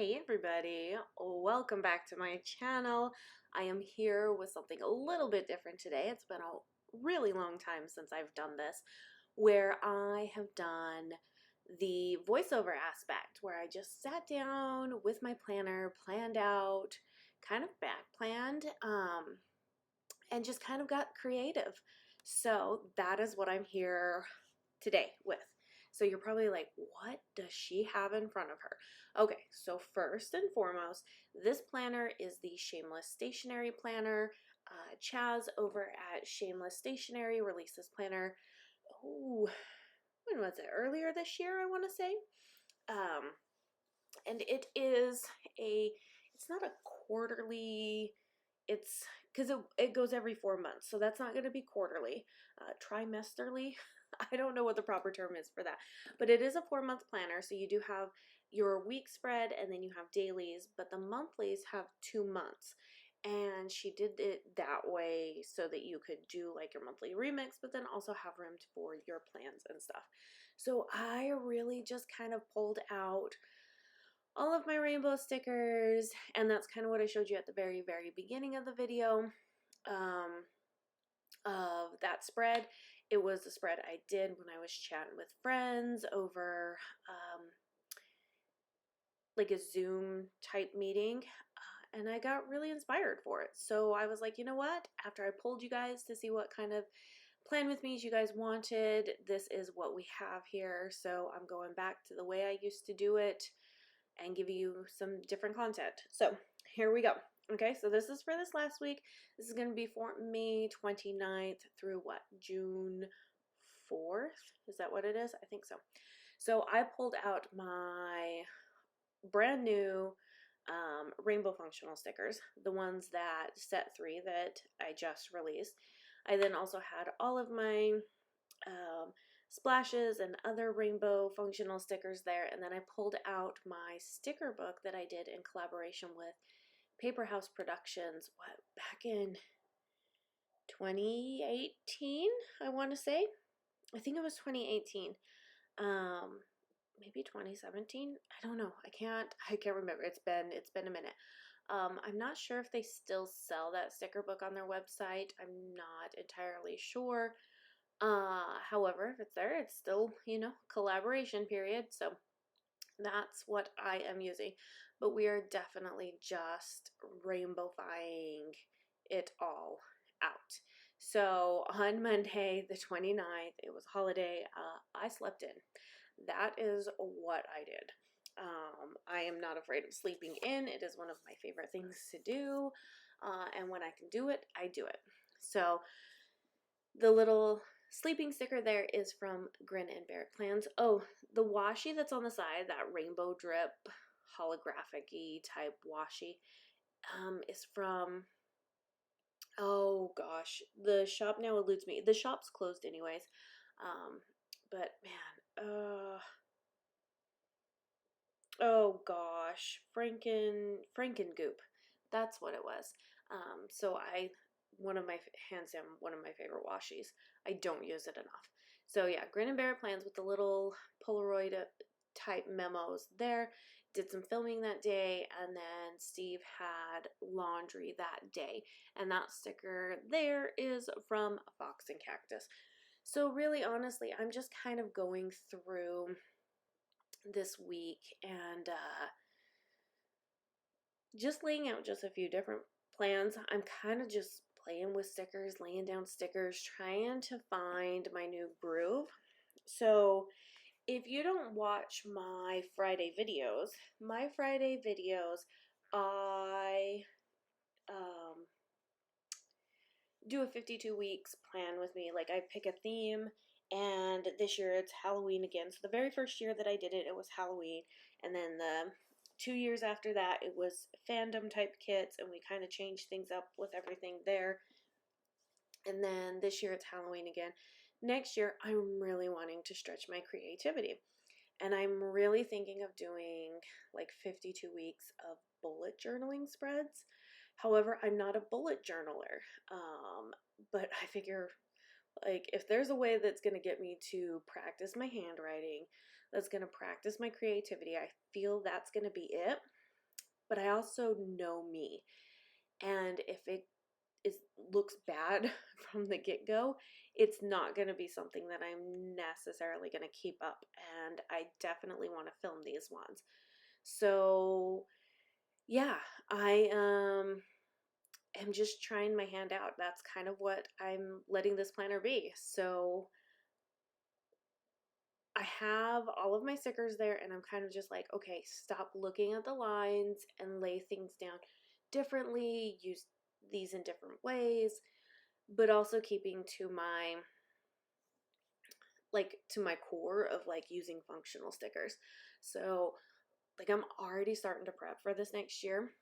Hey everybody, welcome back to my channel. I am here with something a little bit different today. It's been a really long time since I've done this, where I have done the voiceover aspect, where I just sat down with my planner, planned out, kind of back planned, and just kind of got creative. So that is what I'm here today with. So you're probably like, what does she have in front of her? Okay, so first and foremost, this planner is the Shameless Stationery Planner. Chaz over at Shameless Stationery released this planner, oh, when was it? Earlier this year, I want to say. And it is it's not a quarterly, it's because it goes every 4 months, so that's not going to be quarterly. Trimesterly, I don't know what the proper term is for that, but it is a 4-month planner, so you do have your week spread and then you have dailies, but the monthlies have 2 months. And she did it that way so that you could do like your monthly remix, but then also have room for your plans and stuff. So I really just kind of pulled out all of my rainbow stickers, and that's kind of what I showed you at the very beginning of the video of that spread. It was the spread I did when I was chatting with friends over like a Zoom type meeting, and I got really inspired for it. So I was like, you know what, after I polled you guys to see what kind of plan with me's you guys wanted, this is what we have here. So I'm going back to the way I used to do it and give you some different content. So here we go. Okay, so this is for this last week. This is going to be for May 29th through what, June 4th? Is that what it is? I think so. So I pulled out my brand new rainbow functional stickers, the ones that set 3 that I just released. I then also had all of my splashes and other rainbow functional stickers there, and then I pulled out my sticker book that I did in collaboration with Paper House Productions, back in 2018, I want to say. I think it was 2018. Maybe 2017. I don't know. I can't remember. It's been a minute. I'm not sure if they still sell that sticker book on their website. I'm not entirely sure. However, if it's there, it's still, collaboration period. So that's what I am using. But we are definitely just rainbowifying it all out. So on Monday, the 29th, it was a holiday, I slept in. That is what I did. I am not afraid of sleeping in. It is one of my favorite things to do. And when I can do it, I do it. So the little sleeping sticker there is from Grin and Bear It Plans. Oh, the washi that's on the side, that rainbow drip, holographic-y type washi, is from, oh gosh, the shop now eludes me. The shop's closed anyways. But man, oh gosh, Frankengoop. That's what it was. So hands down, one of my favorite washies. I don't use it enough. So yeah, Grin and Bear It Plans with the little Polaroid type memos there. Did some filming that day, and then Steve had laundry that day. And that sticker there is from Fox and Cactus. So really, honestly, I'm just kind of going through this week and just laying out just a few different plans. I'm kind of just playing with stickers, laying down stickers, trying to find my new groove. So if you don't watch my Friday videos, I do a 52 weeks plan with me. Like, I pick a theme, and this year it's Halloween again. So the very first year that I did it, it was Halloween, and then the 2 years after that, it was fandom type kits, and we kind of changed things up with everything there. And then this year it's Halloween again. Next year, I'm really wanting to stretch my creativity, and I'm really thinking of doing like 52 weeks of bullet journaling spreads. However, I'm not a bullet journaler, but I figure, like, if there's a way that's going to get me to practice my handwriting, that's going to practice my creativity, I feel that's going to be it. but I also know me. And if it looks bad from the get-go, it's not going to be something that I'm necessarily going to keep up. And I definitely want to film these ones. So yeah, I am just trying my hand out. That's kind of what I'm letting this planner be. So I have all of my stickers there, and I'm kind of just like, okay, stop looking at the lines and lay things down differently, use these in different ways, but also keeping to my core of like using functional stickers. So like I'm already starting to prep for this next year.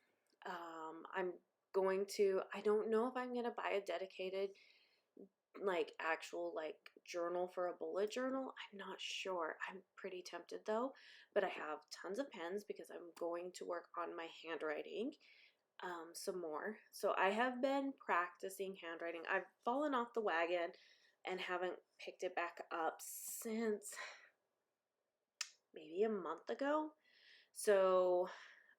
I don't know if I'm going to buy a dedicated like actual like journal for a bullet journal. I'm not sure. I'm pretty tempted though, but I have tons of pens because I'm going to work on my handwriting some more. So I have been practicing handwriting. I've fallen off the wagon and haven't picked it back up since maybe a month ago. So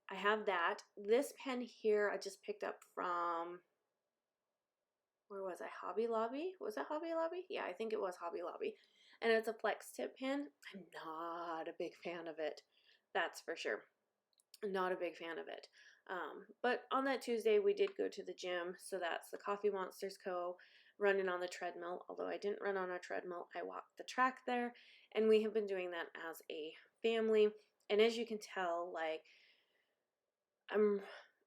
I have that. This pen here I just picked up from, where was I? Hobby Lobby? Was it Hobby Lobby? Yeah, I think it was Hobby Lobby. And it's a flex tip pen. I'm not a big fan of it. That's for sure. Not a big fan of it. But on that Tuesday, we did go to the gym. So that's the Coffee Monsters Co. running on the treadmill. Although I didn't run on a treadmill, I walked the track there. And we have been doing that as a family. And as you can tell, like,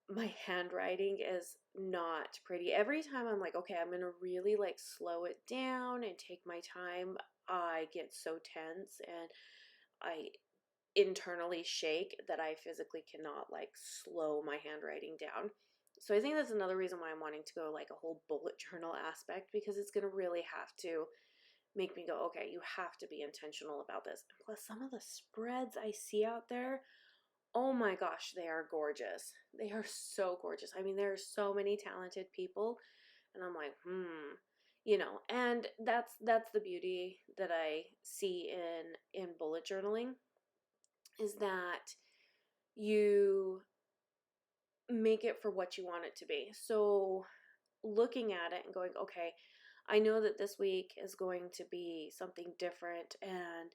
my handwriting is not pretty. Every time I'm like, okay, I'm gonna really like slow it down and take my time, I get so tense and I internally shake that I physically cannot like slow my handwriting down. So I think that's another reason why I'm wanting to go like a whole bullet journal aspect, because it's gonna really have to make me go, okay, you have to be intentional about this. And plus some of the spreads I see out there, oh my gosh, they are gorgeous. They are so gorgeous. I mean, there are so many talented people, and I'm like, and that's the beauty that I see in bullet journaling, is that you make it for what you want it to be. So looking at it and going, okay, I know that this week is going to be something different and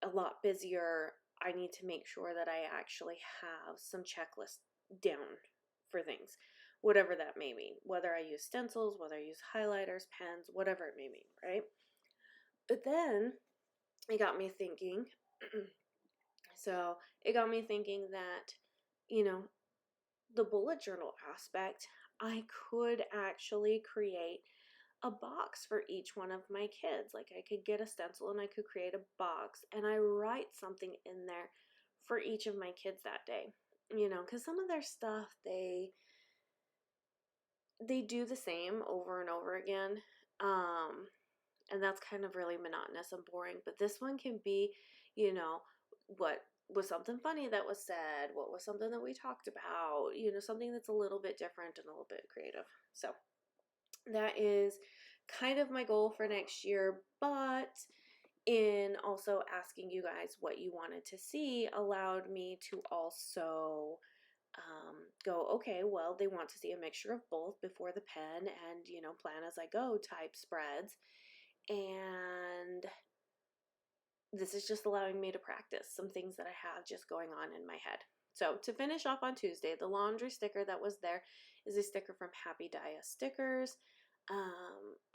a lot busier. I need to make sure that I actually have some checklists down for things, whatever that may mean, whether I use stencils, whether I use highlighters, pens, whatever it may mean, right? But then it got me thinking, so it got me thinking that, you know, the bullet journal aspect, I could actually create a box for each one of my kids. Like I could get a stencil and I could create a box and I write something in there for each of my kids that day. Because some of their stuff they do the same over and over again. And that's kind of really monotonous and boring. But this one can be, what was something funny that was said, what was something that we talked about, something that's a little bit different and a little bit creative. So that is kind of my goal for next year, but in also asking you guys what you wanted to see allowed me to also go, okay, well, they want to see a mixture of both before the pen and, plan as I go type spreads. And this is just allowing me to practice some things that I have just going on in my head. So to finish off on Tuesday, the laundry sticker that was there is a sticker from Happy Dia Stickers.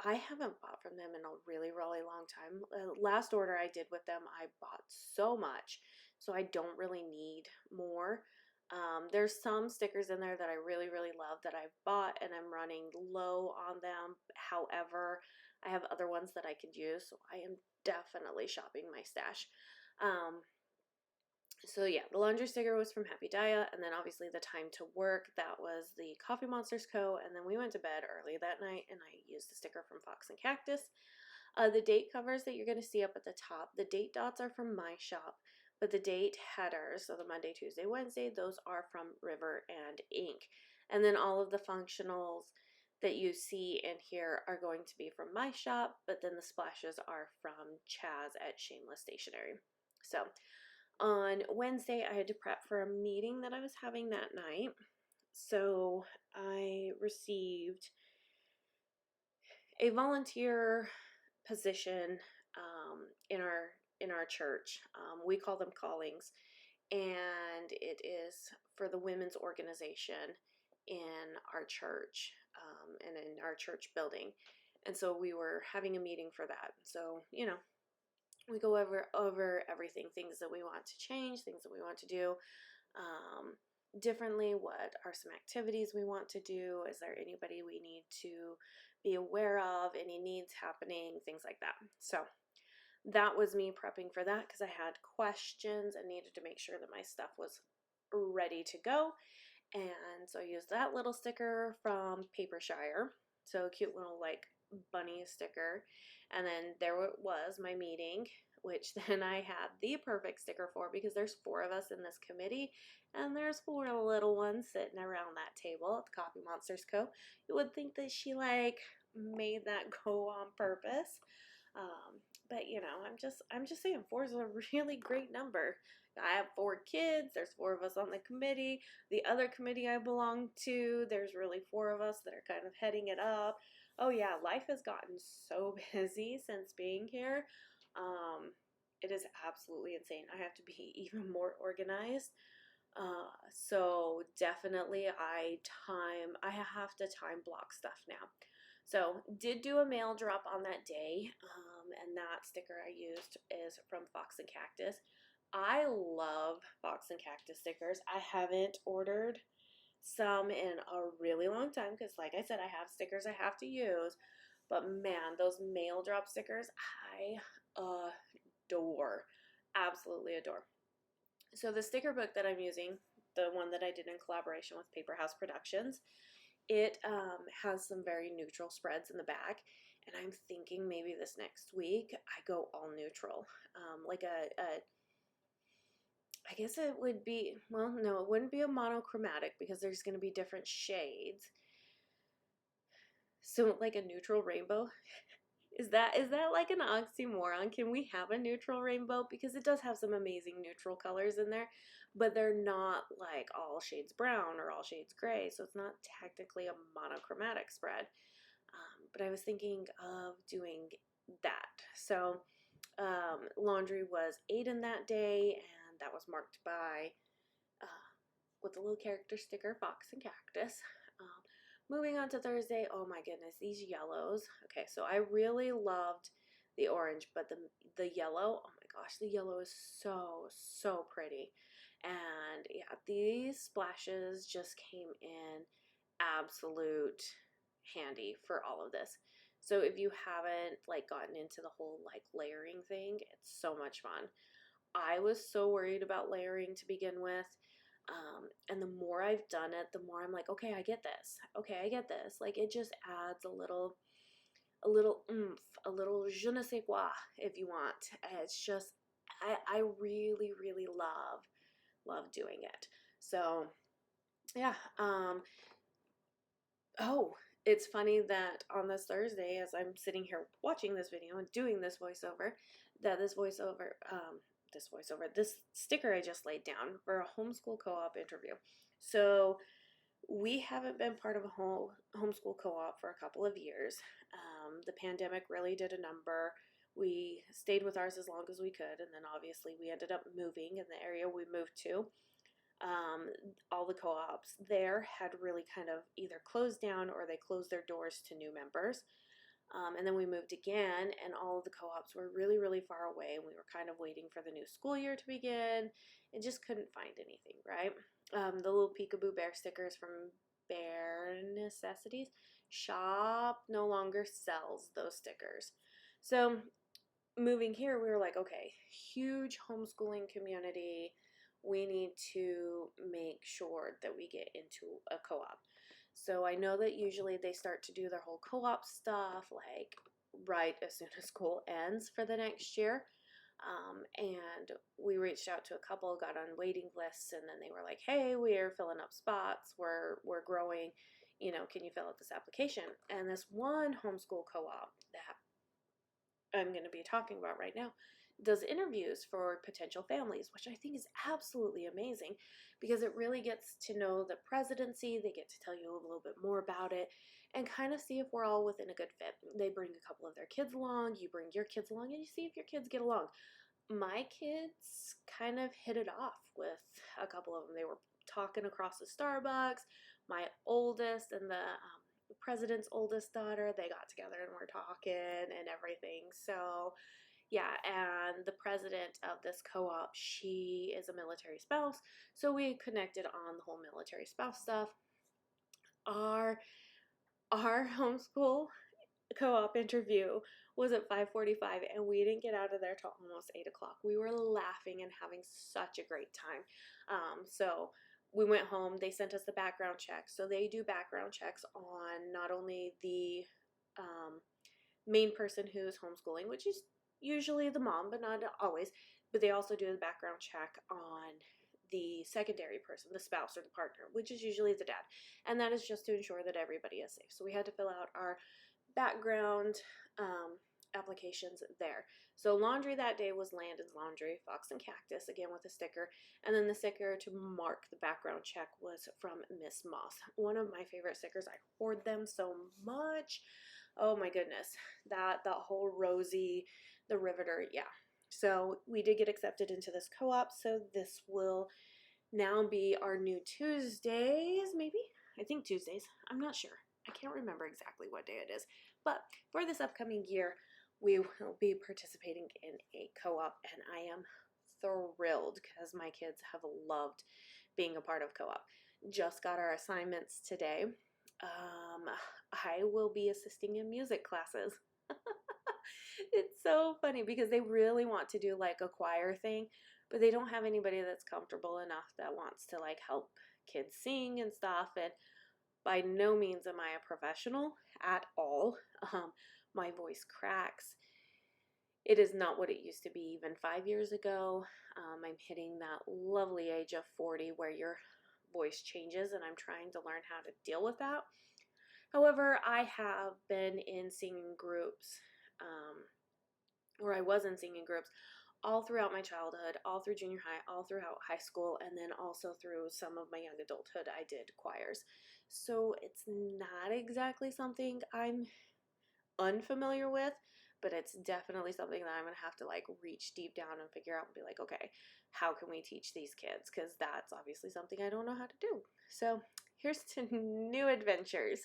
I haven't bought from them in a really, really long time. Last order I did with them, I bought so much, so I don't really need more. There's some stickers in there that I really, really love that I've bought and I'm running low on them. However, I have other ones that I could use, so I am definitely shopping my stash. So yeah, the laundry sticker was from Happy Dia, and then obviously the time to work, that was the Coffee Monsters Co., and then we went to bed early that night, and I used the sticker from Fox and Cactus. The date covers that you're going to see up at the top, the date dots are from my shop, but the date headers, so the Monday, Tuesday, Wednesday, those are from River and Ink. And then all of the functionals that you see in here are going to be from my shop, but then the splashes are from Chaz at Shameless Stationery. So On Wednesday, I had to prep for a meeting that I was having that night. So I received a volunteer position in our church. We call them callings, and it is for the women's organization in our church, and in our church building. And so we were having a meeting for that. So, we go over everything, things that we want to change, things that we want to do differently. What are some activities we want to do? Is there anybody we need to be aware of? Any needs happening? Things like that. So that was me prepping for that because I had questions and needed to make sure that my stuff was ready to go. And so I used that little sticker from Papershire. So a cute little like bunny sticker. And then there was my meeting, which then I had the perfect sticker for because there's 4 of us in this committee and there's 4 little ones sitting around that table at the Coffee Monsters Co. You would think that she like made that go on purpose. But I'm just saying 4 is a really great number. I have 4 kids. There's 4 of us on the committee. The other committee I belong to, there's really 4 of us that are kind of heading it up. Oh yeah, life has gotten so busy since being here. It is absolutely insane. I have to be even more organized. So definitely I have to time block stuff now. So did do a mail drop on that day, and that sticker I used is from Fox and Cactus. I love Fox and Cactus stickers. I haven't ordered some in a really long time because, like I said, I have stickers I have to use. But man, those mail drop stickers, I adore. Absolutely adore. So the sticker book that I'm using, the one that I did in collaboration with Paper House Productions, it has some very neutral spreads in the back, and I'm thinking maybe this next week I go all neutral, like I guess it would be, well, no, it wouldn't be a monochromatic because there's going to be different shades. So like a neutral rainbow. Is that like an oxymoron? Can we have a neutral rainbow? Because it does have some amazing neutral colors in there, but they're not like all shades brown or all shades gray, so it's not technically a monochromatic spread. But I was thinking of doing that. So laundry was Aiden that day, and that was marked by with a little character sticker, Fox and Cactus. Moving on to Thursday, oh my goodness, these yellows. Okay, so I really loved the orange, but the yellow, oh my gosh, the yellow is so pretty. And yeah, these splashes just came in absolute handy for all of this. So if you haven't like gotten into the whole like layering thing, it's so much fun. I was so worried about layering to begin with. And the more I've done it, the more I'm like, okay, I get this. Okay, I get this. Like it just adds a little oomph, a little je ne sais quoi, if you want. It's just, I really, really love doing it. So yeah. Oh, it's funny that on this Thursday, as I'm sitting here watching this video and doing this voiceover, that this sticker I just laid down for a homeschool co-op interview. So we haven't been part of a homeschool co-op for a couple of years. The pandemic really did a number. We stayed with ours as long as we could, and then obviously we ended up moving in the area we moved to. All the co-ops there had really kind of either closed down or they closed their doors to new members. And then we moved again, and all of the co-ops were really, really far away, and we were kind of waiting for the new school year to begin and just couldn't find anything, right? The little peekaboo bear stickers from Bare Necessities shop no longer sells those stickers. So moving here, we were like, okay, huge homeschooling community. We need to make sure that we get into a co-op. So I know that usually they start to do their whole co-op stuff like right as soon as school ends for the next year. And we reached out to a couple, got on waiting lists, and then they were like, hey, we're filling up spots, we're growing, can you fill out this application? And this one homeschool co-op that I'm going to be talking about right now does interviews for potential families, which I think is absolutely amazing because it really gets to know the presidency. They get to tell you a little bit more about it and kind of see if we're all within a good fit. They bring a couple of their kids along, you bring your kids along, and you see if your kids get along. My kids kind of hit it off with a couple of them. They were talking across the Starbucks. My oldest and the president's oldest daughter, they got together and were talking and everything. So yeah, and the president of this co-op, she is a military spouse, so we connected on the whole military spouse stuff. Our homeschool co-op interview was at 5:45, and we didn't get out of there till almost 8 o'clock. We were laughing and having such a great time. So we went home. They sent us the background check. So they do background checks on not only the main person who's homeschooling, which is usually the mom, but not always, but they also do the background check on the secondary person, the spouse or the partner, which is usually the dad. And that is just to ensure that everybody is safe. So we had to fill out our background applications there. So laundry that day was Landon's Laundry, Fox and Cactus, again with a sticker. And then the sticker to mark the background check was from Miss Moss. One of my favorite stickers. I hoard them so much. Oh my goodness. That whole Rosie, the Riveter, yeah. So we did get accepted into this co-op, so this will now be our new Tuesdays, maybe? I think Tuesdays. I'm not sure. I can't remember exactly what day it is. But for this upcoming year, we will be participating in a co-op, and I am thrilled because my kids have loved being a part of co-op. Just got our assignments today. I will be assisting in music classes. It's so funny because they really want to do like a choir thing, but they don't have anybody that's comfortable enough that wants to like help kids sing and stuff. And by no means am I a professional at all. My voice cracks. It is not what it used to be even 5 years ago. I'm hitting that lovely age of 40 where your voice changes, and I'm trying to learn how to deal with that. However, I have been in singing groups, or I was in singing groups all throughout my childhood, all through junior high, all throughout high school, and then also through some of my young adulthood, I did choirs. So it's not exactly something I'm unfamiliar with, but it's definitely something that I'm going to have to like reach deep down and figure out and be like, okay, how can we teach these kids? Because that's obviously something I don't know how to do. So here's to new adventures.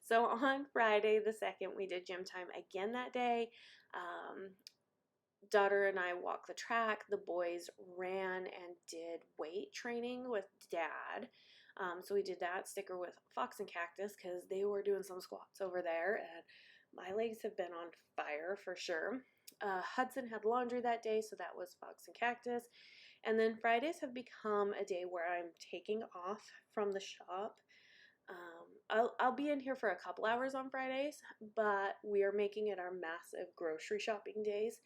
So on Friday the 2nd, we did gym time again that day. Daughter and I walked the track. The boys ran and did weight training with dad. So we did that sticker with Fox and Cactus because they were doing some squats over there, and my legs have been on fire for sure. Hudson had laundry that day, so that was Fox and Cactus. And then Fridays have become a day where I'm taking off from the shop. I'll be in here for a couple hours on Fridays, but we are making it our massive grocery shopping days.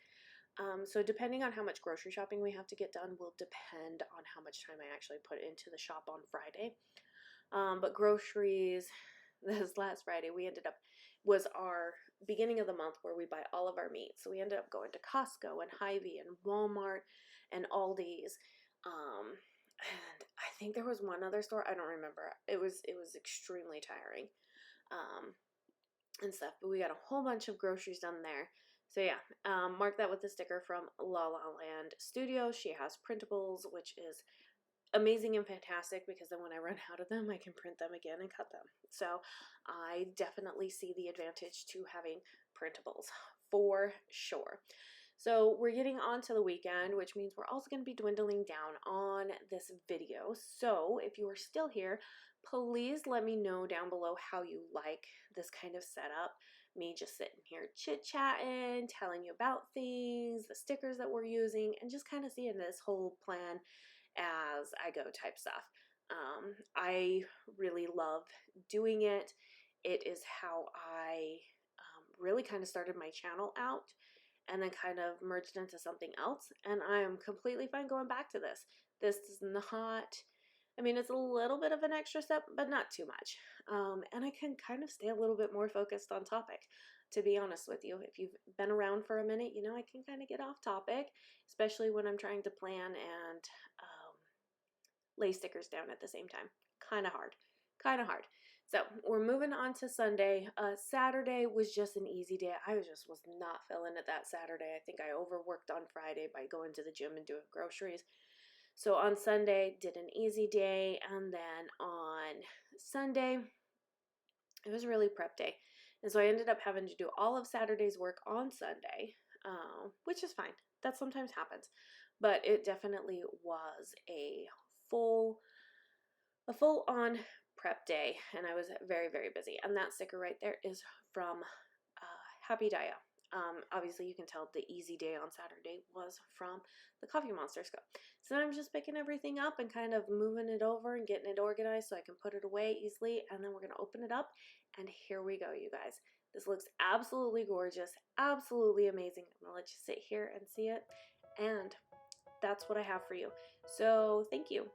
So depending on how much grocery shopping we have to get done will depend on how much time I actually put into the shop on Friday. But groceries, this last Friday, was our beginning of the month where we buy all of our meat. So we ended up going to Costco and Hy-Vee and Walmart and Aldi's. And I think there was one other store, I don't remember. It was extremely tiring. And stuff, but we got a whole bunch of groceries done there. So yeah, mark that with the sticker from La La Land Studios. She has printables, which is amazing and fantastic because then when I run out of them, I can print them again and cut them. So I definitely see the advantage to having printables for sure. So we're getting on to the weekend, which means we're also going to be dwindling down on this video. So if you are still here, please let me know down below how you like this kind of setup. Me just sitting here chit-chatting, telling you about things, the stickers that we're using, and just kind of seeing this whole plan as I go type stuff. I really love doing it. It is how I really kind of started my channel out and then kind of merged into something else, and I am completely fine going back to this. This is not, I mean, it's a little bit of an extra step, but not too much. And I can kind of stay a little bit more focused on topic. to be honest with you. If you've been around for a minute, you know I can kind of get off topic, especially when I'm trying to plan and lay stickers down at the same time. Kind of hard. Kind of hard. So we're moving on to Sunday. Saturday was just an easy day. I was not feeling it that Saturday. I think I overworked on Friday by going to the gym and doing groceries. So on Sunday, did an easy day. And then on Sunday, it was really prep day. And so I ended up having to do all of Saturday's work on Sunday, which is fine. That sometimes happens. But it definitely was a full-on prep day, and I was very, very busy. And that sticker right there is from Happy Dia. Obviously, you can tell the easy day on Saturday was from the Coffee Monster scope. So I'm just picking everything up and kind of moving it over and getting it organized so I can put it away easily. And then we're going to open it up, and here we go, you guys. This looks absolutely gorgeous, absolutely amazing. I'm going to let you sit here and see it, and that's what I have for you. So thank you